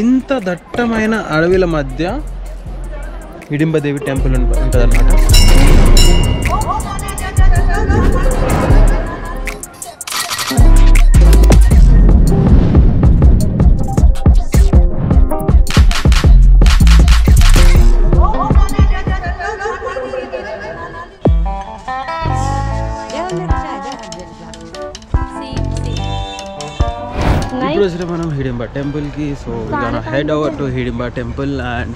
ఇంత దట్టమైన అడవిల మధ్య హిడింబదేవి టెంపుల్ ఉంటుంది అన్నమాట. ఇప్పుడు వచ్చిన మనం హిడింబా టెంపుల్కి. So we're head over to Hidimba temple. And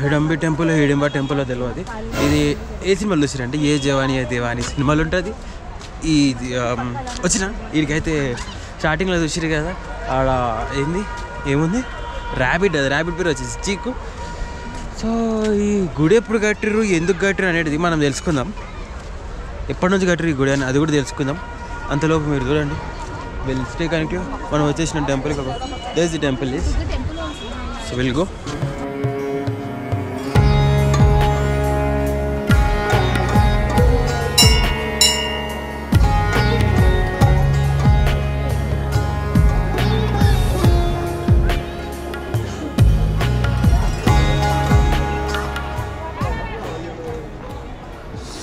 Hidimbi temple Hidimba temple తెలియదు. ఇది ఏ సినిమాలు చూసిరంటే ఏ జవాని ఏ దేవాని సినిమాలు ఉంటుంది. ఇది వచ్చిన వీడికైతే స్టార్టింగ్లో చూసిరు కదా, ఆడ ఏముంది ర్యాబిట్. అది ర్యాబిట్ పేరు వచ్చేసి చీకు. సో ఈ గుడి ఎప్పుడు కట్టిరు, ఎందుకు కట్టిరు అనేది మనం తెలుసుకుందాం. ఎప్పటి నుంచి కట్టిరు ఈ గుడి అని అది కూడా తెలుసుకుందాం. అంతలోపు మీరు చూడండి. Will stay connective. మనం వచ్చేసిన టెంపుల్కి there the temple is. So will go.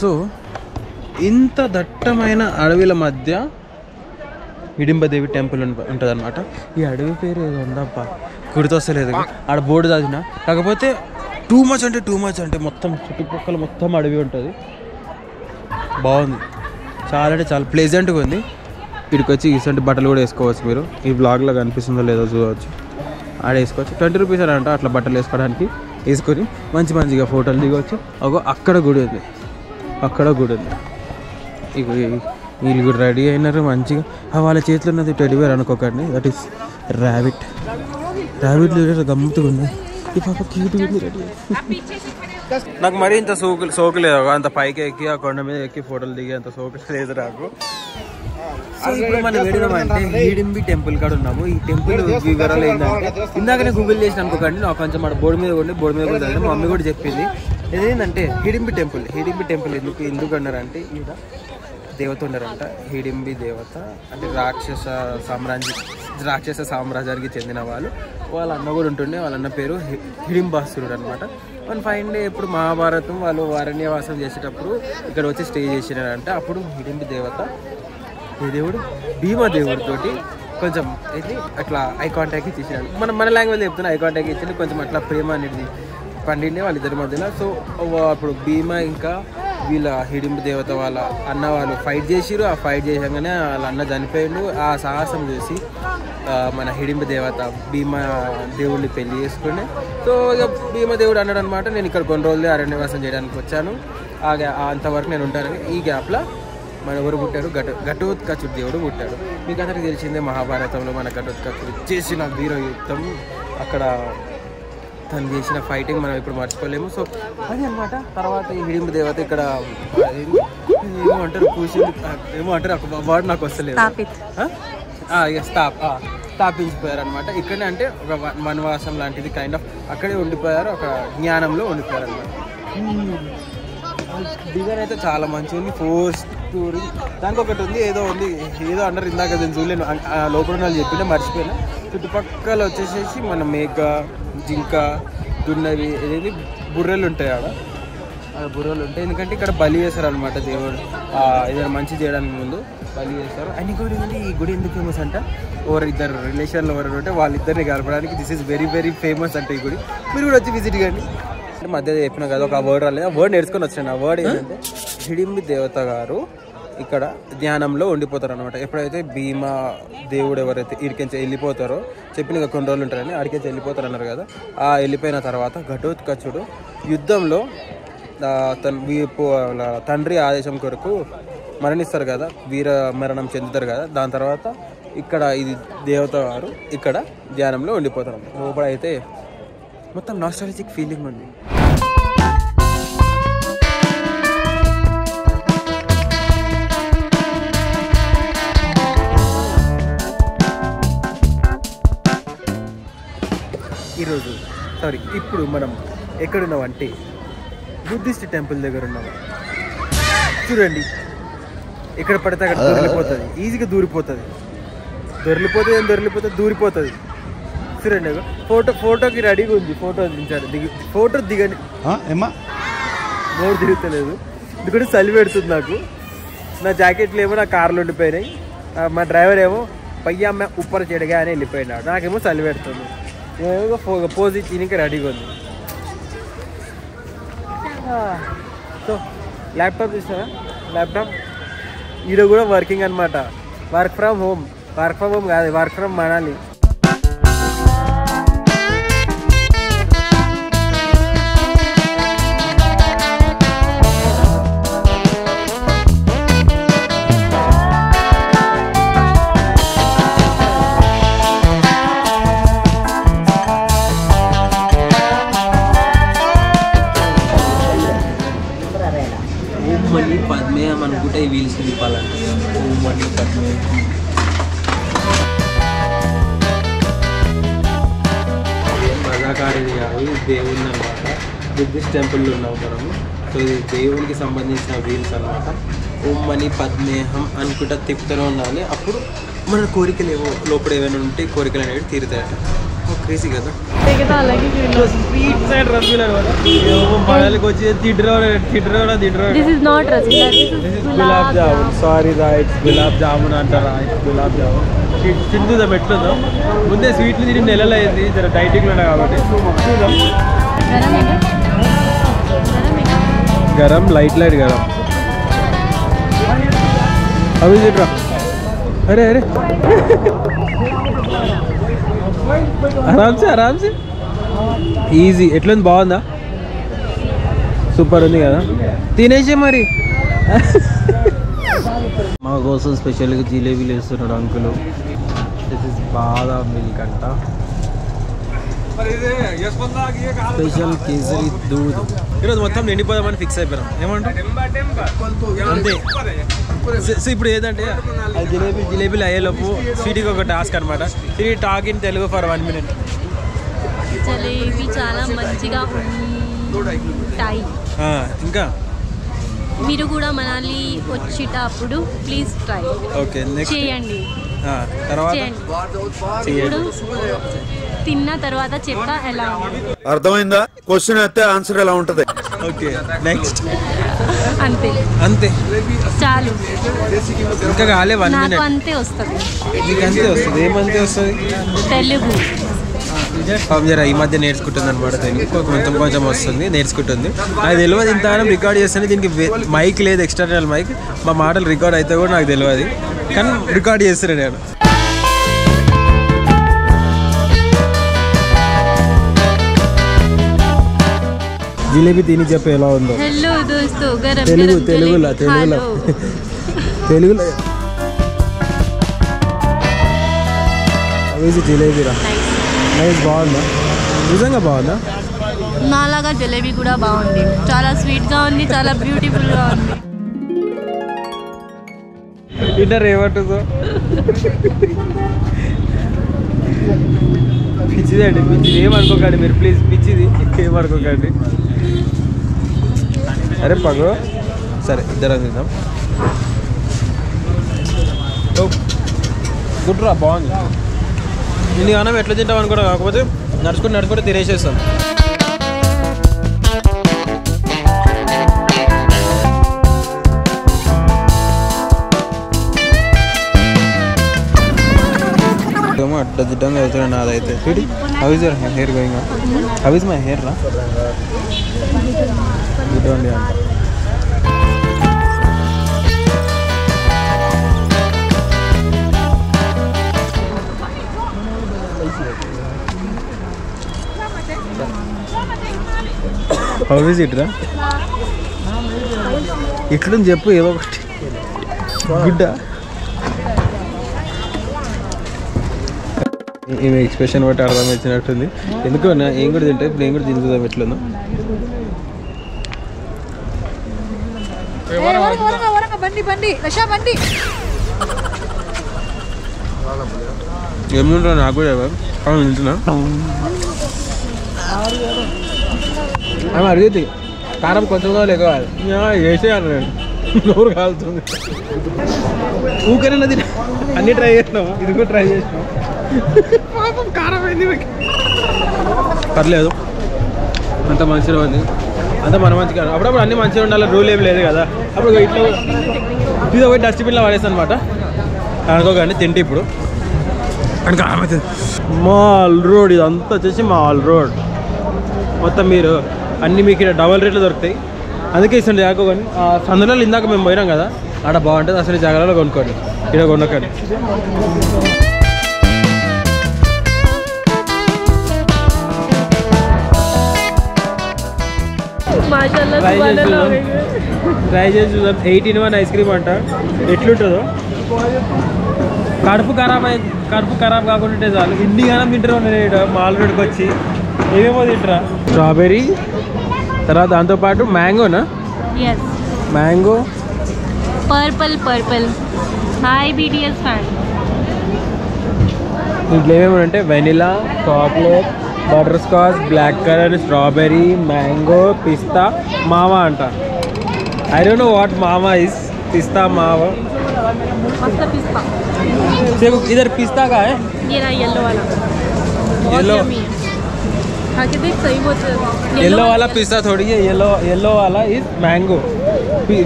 So ఇంత దట్టమైన అడవిల మధ్య హిడింబదేవి టెంపుల్ ఉంటుంది అనమాట. ఈ అడవి పేరు ఏదో ఉందప్ప, గుర్తొస్తలేదు. ఆడ బోర్డు చదివిన. కాకపోతే టూ మచ్ అంటే మొత్తం చుట్టుపక్కల మొత్తం అడవి ఉంటుంది. బాగుంది, చాలా అంటే చాలా ప్లెజెంట్గా ఉంది. ఇక్కడికి వచ్చి ఇటువంటి బట్టలు కూడా వేసుకోవచ్చు. మీరు ఈ బ్లాగ్లో కనిపిస్తుందో లేదో చూడవచ్చు. ఆడ వేసుకోవచ్చు. 20 రూపీస్ అని అంట అట్లా బట్టలు వేసుకోవడానికి. వేసుకొని మంచిగా ఫోటోలు దిగవచ్చు. అక్కడ గుడి ఉంది. ఇక వీళ్ళు కూడా రెడీ అయినారు మంచిగా. వాళ్ళ చేతిలో ఉన్నది టెడ్డీబేర్ అనుకోకండి, దట్ ఈస్ ర్యాబిట్. గమ్మత్తుగా ఉంది. ఈ పాప క్యూట్గా ఉంది. రెడీ నాకు మరీ ఇంత సోకు లేదు. అంత పైకి ఎక్కి ఆ కొండ మీద ఎక్కి ఫోటోలు దిగి అంత సోకు లేదు నాకు. సో ఇప్పుడు మనం వెళ్ళినామంటే హిడింబి టెంపుల్ కాడ ఉన్నాము. ఈ టెంపుల్ వివరాలు ఏంటంటే ఇందాకనే గూగుల్ చేసిన అనుకోకండి, నాకు కొంచెం బోర్డు మీద కూడా చదివి మా మమ్మీ కూడా చెప్పింది. ఇదేంటంటే హిడింబి టెంపుల్ ఎందుకు అన్నారంటే ఈడ దేవత ఉన్నారంట. హిడింబి దేవత అంటే రాక్షస సామ్రాజ్యానికి చెందిన వాళ్ళ అన్న కూడా ఉంటుండే. వాళ్ళ అన్న పేరు హిడింబాసురుడు అనమాట. 1 డే ఎప్పుడు మహాభారతం వాళ్ళు అరణ్యవాసం చేసేటప్పుడు ఇక్కడ వచ్చి స్టే చేసినారంట. అప్పుడు హిడింబి దేవత ఈ దేవుడు భీమదేవుడితోటి కొంచెం ఇది అట్లా ఐ కాంటాక్ట్ ఇచ్చేసినాడు. మన లాంగ్వేజ్ చెప్తున్నా ఐ కాంటాక్ట్ ఇచ్చింది. కొంచెం అట్లా ప్రేమ అనేది పండిండే వాళ్ళిద్దరి మధ్యలో. సో అప్పుడు భీమ ఇంకా వీళ్ళ హిడింబి దేవత వాళ్ళ అన్న వాళ్ళు ఫైట్ చేసిరు. ఆ ఫైట్ చేసాగానే వాళ్ళ అన్న చనిపోయిండు. ఆ సాహసం చూసి మన హిడింబి దేవత భీమ దేవుడిని పెళ్లి చేసుకుని. సో ఇక భీమదేవుడు అన్నాడు అనమాట, నేను ఇక్కడ కొన్ని రోజులే అరణ్యవాసం చేయడానికి వచ్చాను, అంతవరకు నేను ఉంటాను. ఈ గ్యాప్లో మన ఎవరు పుట్టారు, ఘటోత్కచుడు దేవుడు పుట్టాడు. మీకు అందరికీ తెలిసిందే మహాభారతంలో మన ఘటోత్కచుడు చేసిన వీర యుద్ధం, అక్కడ తను చేసిన ఫైటింగ్ మనం ఇప్పుడు మర్చిపోలేము. సో అది అనమాట. తర్వాత ఈ హిడింబి దేవత ఇక్కడ ఏమో అంటారు వర్డ్ నాకు వస్తలేదు. స్థాపించిపోయారు అనమాట. ఇక్కడనే అంటే ఒక వనవాసం లాంటిది కైండ్ ఆఫ్ అక్కడే ఉండిపోయారు, ఒక జ్ఞానంలో ఉండిపోయారు అనమాట. డిజైన్ అయితే చాలా మంచిగా ఉంది. 4 స్టోరీ దానికి ఒకటి ఉంది, ఏదో అన్నారు ఇందాక నేను చూడలేను, లోపల వాళ్ళు చెప్పినా మర్చిపోయినా. చుట్టుపక్కల వచ్చేసేసి మన మేక, జింక, దున్నవి, ఏది బుర్రెలు ఉంటాయి. ఆడ బుర్రెలు ఉంటాయి. ఎందుకంటే ఇక్కడ బలి చేస్తారు అనమాట. దేవుడు ఏదైనా మంచి చేయడానికి ముందు బలి చేస్తారు. అండ్ ఇంకోటి ఏంటంటే ఈ గుడి ఎందుకు ఫేమస్ అంటే ఇద్దరు రిలేషన్లో ఎవరు ఉంటే వాళ్ళిద్దరిని కలపడానికి this is very very famous అంటే ఈ గుడి. మీరు కూడా వచ్చి విజిట్ కండి. మధ్య చెప్పిన కదా ఒక వర్డ్ రాలేదు, ఆ వర్డ్ నేర్చుకొని వచ్చాను. ఆ వర్డ్ ఏంటంటే హిడింబి దేవత గారు ఇక్కడ ధ్యానంలో ఉండిపోతారు అనమాట. ఎప్పుడైతే భీమా దేవుడు ఎవరైతే ఇడికించి వెళ్ళిపోతారో, చెప్పిన కొన్ని రోజులు ఉంటారని అడికించి వెళ్ళిపోతారు అన్నారు కదా, ఆ వెళ్ళిపోయిన తర్వాత ఘటోత్కచుడు యుద్ధంలో తండ్రి ఆదేశం కొరకు మరణిస్తారు కదా, వీర మరణం చెందుతారు కదా. దాని తర్వాత ఇక్కడ ఇది దేవత గారు ఇక్కడ ధ్యానంలో ఉండిపోతారు. లోపల అయితే మొత్తం నాస్టాలజిక్ ఫీలింగ్ ఉంది. ఇప్పుడు మనం ఎక్కడున్నామంటే బుద్ధిస్ట్ టెంపుల్ దగ్గర ఉన్నాము. చూడండి ఎక్కడ పడితే అక్కడ దొరికిపోతుంది, ఈజీగా దూరిపోతుంది, దూరిపోతుంది. చూడండి ఫోటోకి రెడీగా ఉంది, ఫోటో దిగండి. బోర్డు తిరుగుతలేదు ఎందుకంటే చలి పెడుతుంది నాకు. నా జాకెట్లు ఏమో నా కార్లో ఉండిపోయినాయి, మా డ్రైవర్ ఏమో పయ్యా ఉప్పర చెడగా అని వెళ్ళిపోయినాడు, నాకేమో చలి పెడుతుంది. ఏమో పోజ్ ఇచ్చి ఇంకా రెడీగా ఉంది. సో ల్యాప్టాప్ చూసారా, ల్యాప్టాప్ ఈరోజు కూడా వర్కింగ్ అనమాట. వర్క్ ఫ్రమ్ హోమ్ కాదు, వర్క్ ఫ్రమ్ మనాలి. పద్మేహం అనుకుంటే ఈ వీల్స్ తిప్పాలంటే మజాకారిది కాదు, ఇది దేవుని అనమాట. బుద్ధిస్ట్ టెంపుల్లో ఉన్నాం మనము. సో ఇది దేవునికి సంబంధించిన వీల్స్ అనమాట. ఓం మణి పద్మేహం అనుకుంటా తిప్పుతూనే ఉండాలి, అప్పుడు మన కోరికలు ఏవో లోపల ఏమైనా ఉంటే కోరికలు అనేవి తీరుతాయట. క్రేజీ కదా. స్వీట్ సైడ్ రసగుల్లా మనకి వచ్చి గులాబ్ జామున్. సారీ రా, ఇట్స్ గులాబ్ జామున్ అంటారా? ఇట్స్ గులాబ్ జామున్. తిందుదాం ఎట్లుందో. ముందే స్వీట్లు తిని నెలలు అయింది, జర డైటింగ్లో ఉన్నా కాబట్టి చూద్దాం. గరం లైట్ గరం అవి చెప్పరా. అరే ఆరామ్సే ఈజీ. ఎట్లుంది, బాగుందా? సూపర్ ఉంది కదా. తినేసే మరి. మా కోసం స్పెషల్గా జిలేబీలు వేస్తున్నాడు uncle. This is badam milk అంట, స్పెషల్ కేసరి దూద్. ఈరోజు మొత్తం నిండిపోదామని ఫిక్స్ అయిపోయాం. ఏమంటారు అంతే. సో ఇప్పుడు ఏదంటే జిలేబీలు అయ్యేలోపు స్వీట్కి ఒక టాస్క్ అనమాట. Sweet talk in Telugu for 1 minute. Jalebi చాలా మంచిగా ఉంటాయి. ఇంకా మీరు కూడా మనాలి వచ్చేటప్పుడు ప్లీజ్ ట్రై. ఓకే, చేయండి. తర్వాత ఇప్పుడు తిన్న తర్వాత చెప్తా ఎలా అర్థమైందా? క్వశ్చన్ అయితే ఆన్సర్ ఎలా ఉంటది? Okay, next. అంతే చాలు. ఇంకా కాలే 1 minute. నాకు అంతే వస్తుంది. నీకు అంతే వస్తుంది? ఏమంతే వస్తుంది? తెలుగు. జరా ఈ మధ్య నేర్చుకుంటుంది అనమాట తెలుగు, కొంచెం వస్తుంది, నేర్చుకుంటుంది. అది తెలియదు. ఇంతగానం రికార్డ్ చేస్తాను, దీనికి మైక్ లేదు, ఎక్స్టర్నల్ మైక్. మా మాటలు రికార్డ్ అయితే కూడా నాకు తెలియదు, కానీ రికార్డ్ చేస్తున్నాను నేను. జిలేబీ తిని చెప్పు ఎలా ఉందో. హలో దోస్తు, తెలుగులో జిలేబీరా. నైస్. బాగుందా? నిజంగా బాగుందా? నాలాగా జలేబీ కూడా బాగుంది, చాలా స్వీట్గా ఉంది, చాలా బ్యూటిఫుల్గా ఉంది. ఇంటర్ ఏమంటుందో పిచ్చిది అండి, పిచ్చిది. ఏమనుకోకండి మీరు ప్లీజ్, పిచ్చిది ఏమనుకోకండి. అరే పగో, సరే ఇద్దరం తిందాం. గుడ్రా బాగుంది. నేను అన్నం ఎట్లా తింటాం అనుకోవడం, కాకపోతే నడుచుకుంటూ తినేసేస్తాం. అట్లా తిట్టంగా అవుతున్నా నాదైతే. How is your hair going? How is my hair రా? గుడ్ ఓన్లీ అంట. హౌ ఇస్ ఇట్ రా? ఇట్లని చెప్పు ఏదో ఒకటి. గుడ్డా? ఈమె ఎక్స్ప్రెషన్ బట్టి అర్థం వచ్చినట్టుంది. ఎందుకు ఏం కూడా తింటే ఇప్పుడు ఏం కూడా తింటుందాం ఎట్లుందో. ఏముంటా నాకు కూడా తింటున్నా. ఆమె అడిగితే కారం కొంచెం కావాలి, ఎక్కువ వేసేయాలి నేను. నోరు కాలుతుంది. ఊకనే తిన అన్నీ ట్రై చేసినాము, ఇది కూడా ట్రై చేసినాం. పాపం కారం అయింది, పర్లేదు అంత మంచిగా ఉంది, అంత మన మంచిగా. అప్పుడప్పుడు అన్ని మంచిగా ఉండాలి, రూల్ ఏం లేదు కదా. అప్పుడు ఇట్లా ఇది ఒకటి డస్ట్బిన్లో పడేస్తాను అనమాట అనుకోగానే తింటే. ఇప్పుడు అని కారం అవుతుంది. మాల్ రోడ్ ఇదంతా వచ్చేసి మాల్ రోడ్ మొత్తం. మీరు అన్నీ మీకు ఇక్కడ డబల్ రేట్లు దొరుకుతాయి, అందుకే ఇస్తుంది జాగో. కానీ ఆ సందులో ఇందాక మేము పోయినాం కదా, ఆడ బాగుంటుంది. అసలు ఈ జాగాలో కొనుక్కోండి, ఇక్కడ కొనుక్కోండి. ట్రై చేసి చూద్దాం. 18 ఐస్ క్రీమ్ అంట, ఎట్లుంటుందో. కడుపు ఖరాబ్ కాకుండా ఉంటే చాలు. ఇండిగానే తింటారు మాల్ రోడ్కి వచ్చి, ఏమేమో తింటారా. స్ట్రాబెర్రీ, తర్వాత దాంతోపాటు మ్యాంగోనా, mango, purple. Hi BTS fan. ఇంట్లో ఏమేమి అంటే vanilla, chocolate, butter scotch, black colour, strawberry, mango, pista, mawa అంట. I don't know what mawa is. Pista mawa, मस्त पिस्ता। देखो इधर पिस्ता का है, ये रहा येलो वाला, येलो खा के देख, सही बहुत येलो वाला पिस्ता थोड़ी है, येलो वाला इज मैंगो,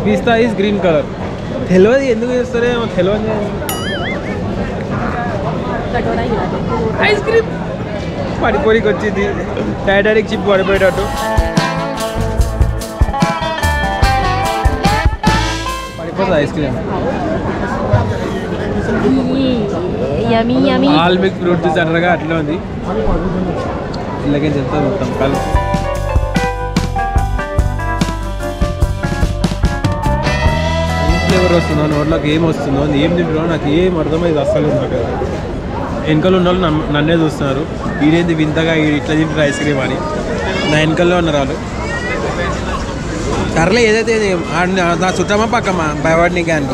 पिस्ता इज ग्रीन कलर। తెలియదు ఎందుకు చేస్తారే, తెలియదు. ఐస్ క్రీమ్ పడిపోయికి వచ్చింది, టైటానిక్ చిప్ పడిపోయేటట్టు పడిపోతుంది ice cream. All milk fruit juice అనగా అట్లా ఉంది. ఇలాగే చెప్తా మొత్తం కలు ఫ్లేవర్ వస్తుందో, నోట్లోకి ఏం వస్తుందో, ఏం తింటున్నా నాకు ఏం అర్థమైంది అస్సలు. నాకు వెనకాల ఉన్న వాళ్ళు నన్నే చూస్తున్నారు, ఈడేంది వింతగా ఇట్లా తింటారు ఐస్ క్రీమ్ అని. నా వెనకాల్లో ఉన్నారు వాళ్ళు. సర్లే ఏదైతే నా చుట్టమా పక్కమా భయపడిని కానీ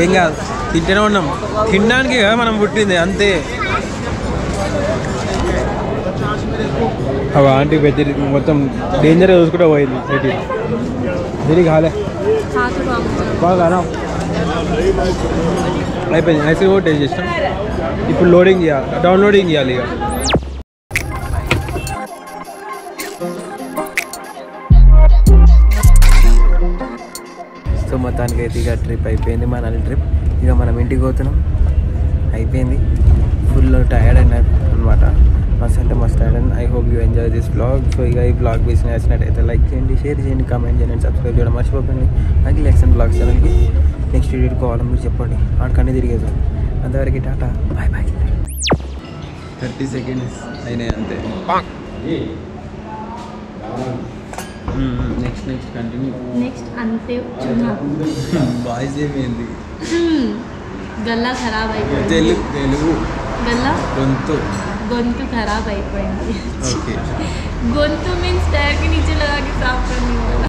ఏం కాదు, తింటూనే ఉన్నాం. తినడానికి కదా మనం పుట్టింది, అంతే. అవి ఆంటీ పెద్ద మొత్తం డేంజర్గా చూసుకుంటూ పోయింది సిటీ. తిరిగి కాలే బాగా అయిపోయింది. ఐస్ క్రీమ్ కూడా టేస్ట్ చేస్తాం. ఇప్పుడు లోడింగ్ చేయాలి, డౌన్లోడింగ్ చేయాలి ఇక. సో మొత్తానికి అయితే ఇక ట్రిప్ అయిపోయింది, మన ట్రిప్. ఇక మనం ఇంటికి పోతున్నాం, అయిపోయింది. ఫుల్ టైర్డ్ అయినారు అనమాట, మస్తు అంటే మస్తు tired and I hope you enjoy this blog. So ఇక ఈ బ్లాగ్ బేసి నచ్చినట్టయితే లైక్ చేయండి, షేర్ చేయండి, కామెంట్ చేయండి, సబ్స్క్రైబ్ చేయడం మర్చిపోకండి. నాకు లెక్సన్ బ్లాగ్ ఛానల్కి నెక్స్ట్ వీడియో కావాలని మీరు చెప్పండి, ఆడకన్నీ తిరిగేద్దాం. అంతవరకు టాటా, బాయ్ బాయ్. 30 seconds అయినాయి అంతే. Next continue. నెక్స్ట్ అంతే వాయిస్ ఏమైంది? గల్లా ఖరాబ్ అయిపోయింది. తెలుగు గల్లా గొంతు ఖరాబ్ అయిపోయింది. ఓకే, గొంతు మీన్స్ టైర్ के नीचे लगा के साफ करने वाला.